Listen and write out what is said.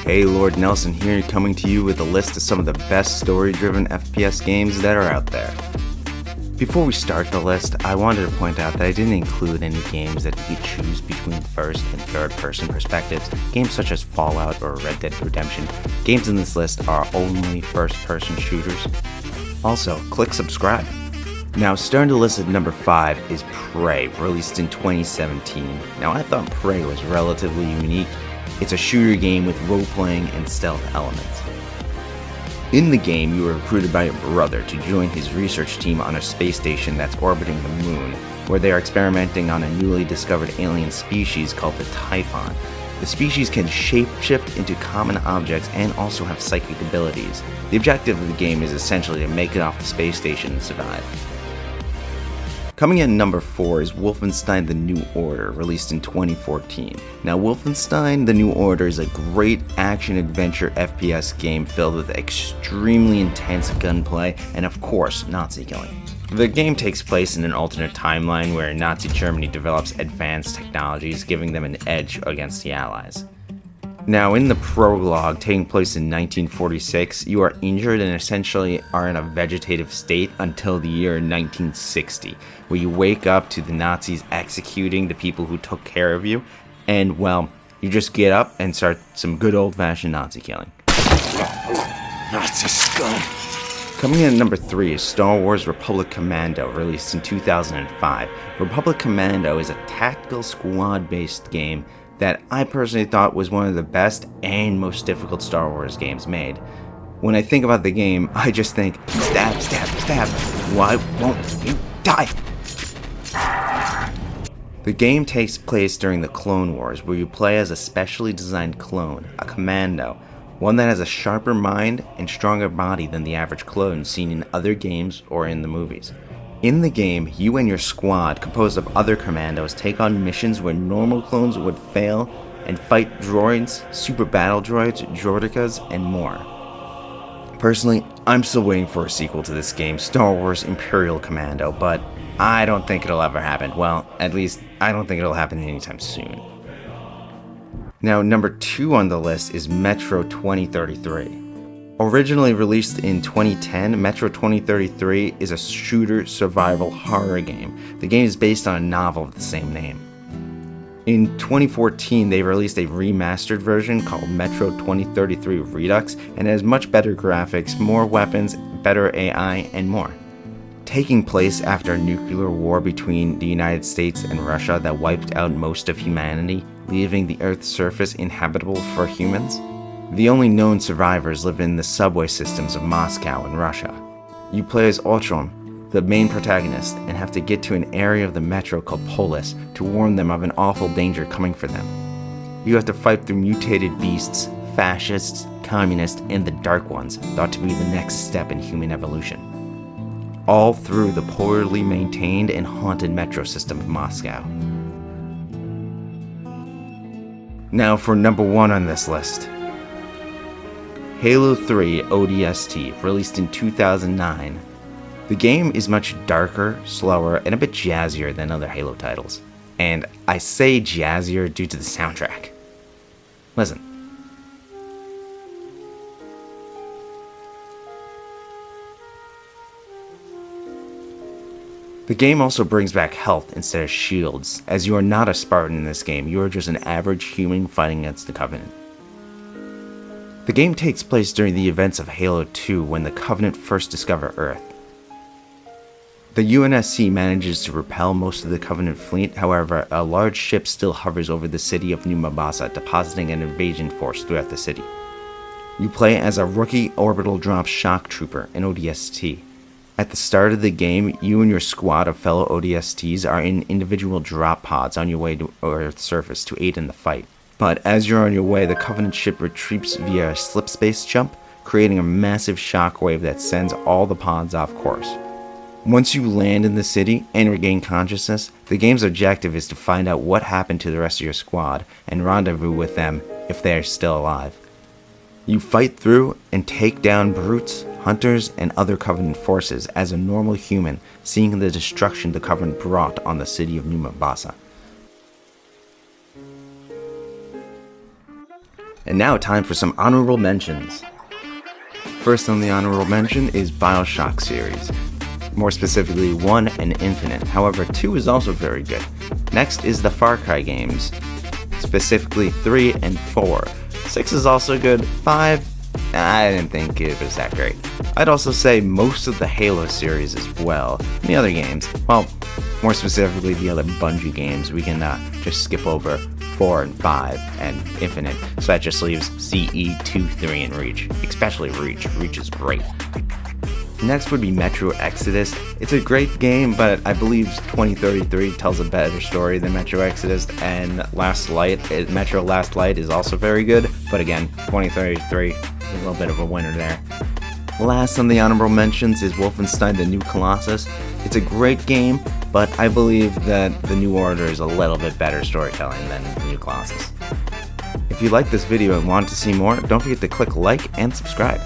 Hey, Lord Nelson here, coming to you with a list of some of the best story-driven FPS games that are out there. Before we start the list, I wanted to point out that I didn't include any games that you could choose between first and third-person perspectives. Games such as Fallout or Red Dead Redemption. Games in this list are only first-person shooters. Also, click subscribe. Now, starting the list at number 5 is Prey, released in 2017. Now, I thought Prey was relatively unique. It's a shooter game with role-playing and stealth elements. In the game, you are recruited by your brother to join his research team on a space station that's orbiting the moon, where they are experimenting on a newly discovered alien species called the Typhon. The species can shapeshift into common objects and also have psychic abilities. The objective of the game is essentially to make it off the space station and survive. Coming in at number 4 is Wolfenstein: The New Order, released in 2014. Now, Wolfenstein: The New Order is a great action-adventure FPS game filled with extremely intense gunplay and, of course, Nazi killing. The game takes place in an alternate timeline where Nazi Germany develops advanced technologies, giving them an edge against the Allies. Now, in the prologue, taking place in 1946, you are injured and essentially are in a vegetative state until the year 1960, where you wake up to the Nazis executing the people who took care of you, and, well, you just get up and start some good old-fashioned Nazi killing. Nazi scum! Coming in at number 3 is Star Wars Republic Commando, released in 2005. Republic Commando is a tactical squad-based game that I personally thought was one of the best and most difficult Star Wars games made. When I think about the game, I just think, stab, stab, stab, why won't you die? The game takes place during the Clone Wars, where you play as a specially designed clone, a commando, one that has a sharper mind and stronger body than the average clone seen in other games or in the movies. In the game, you and your squad, composed of other commandos, take on missions where normal clones would fail and fight droids, super battle droids, droidicas, and more. Personally, I'm still waiting for a sequel to this game, Star Wars Imperial Commando, but I don't think it'll ever happen. Well, at least, I don't think it'll happen anytime soon. Now, number 2 on the list is Metro 2033. Originally released in 2010, Metro 2033 is a shooter survival horror game. The game is based on a novel of the same name. In 2014, they released a remastered version called Metro 2033 Redux, and it has much better graphics, more weapons, better AI, and more. Taking place after a nuclear war between the United States and Russia that wiped out most of humanity, leaving the Earth's surface inhabitable for humans, the only known survivors live in the subway systems of Moscow and Russia. You play as Otrom, the main protagonist, and have to get to an area of the metro called Polis to warn them of an awful danger coming for them. You have to fight through mutated beasts, fascists, communists, and the Dark Ones, thought to be the next step in human evolution. All through the poorly maintained and haunted metro system of Moscow. Now for number 1 on this list. Halo 3 ODST, released in 2009. The game is much darker, slower, and a bit jazzier than other Halo titles. And I say jazzier due to the soundtrack. Listen. The game also brings back health instead of shields, as you are not a Spartan in this game, you are just an average human fighting against the Covenant. The game takes place during the events of Halo 2 when the Covenant first discover Earth. The UNSC manages to repel most of the Covenant fleet, however, a large ship still hovers over the city of New Mombasa, depositing an invasion force throughout the city. You play as a rookie orbital drop shock trooper, an ODST. At the start of the game, you and your squad of fellow ODSTs are in individual drop pods on your way to Earth's surface to aid in the fight. But as you're on your way, the Covenant ship retreats via a slipspace jump, creating a massive shockwave that sends all the pods off course. Once you land in the city and regain consciousness, the game's objective is to find out what happened to the rest of your squad and rendezvous with them if they are still alive. You fight through and take down brutes, hunters and other Covenant forces as a normal human, seeing the destruction the Covenant brought on the city of New Mombasa. And now time for some honorable mentions. First on the honorable mention is BioShock series. More specifically 1 and Infinite, however 2 is also very good. Next is the Far Cry games, specifically 3 and 4. 6 is also good, 5, I didn't think it was that great. I'd also say most of the Halo series as well, and the other games, well, more specifically the other Bungie games, we can just skip over 4 and 5 and Infinite, so that just leaves CE, 2, 3, and Reach, especially Reach. Reach is great. Next would be Metro Exodus. It's a great game, but I believe 2033 tells a better story than Metro Exodus, and Metro Last Light is also very good, but again, 2033, a little bit of a winner there. Last on the honorable mentions is Wolfenstein: The New Colossus. It's a great game, but I believe that The New Order is a little bit better storytelling than The New Colossus. If you liked this video and want to see more, don't forget to click like and subscribe.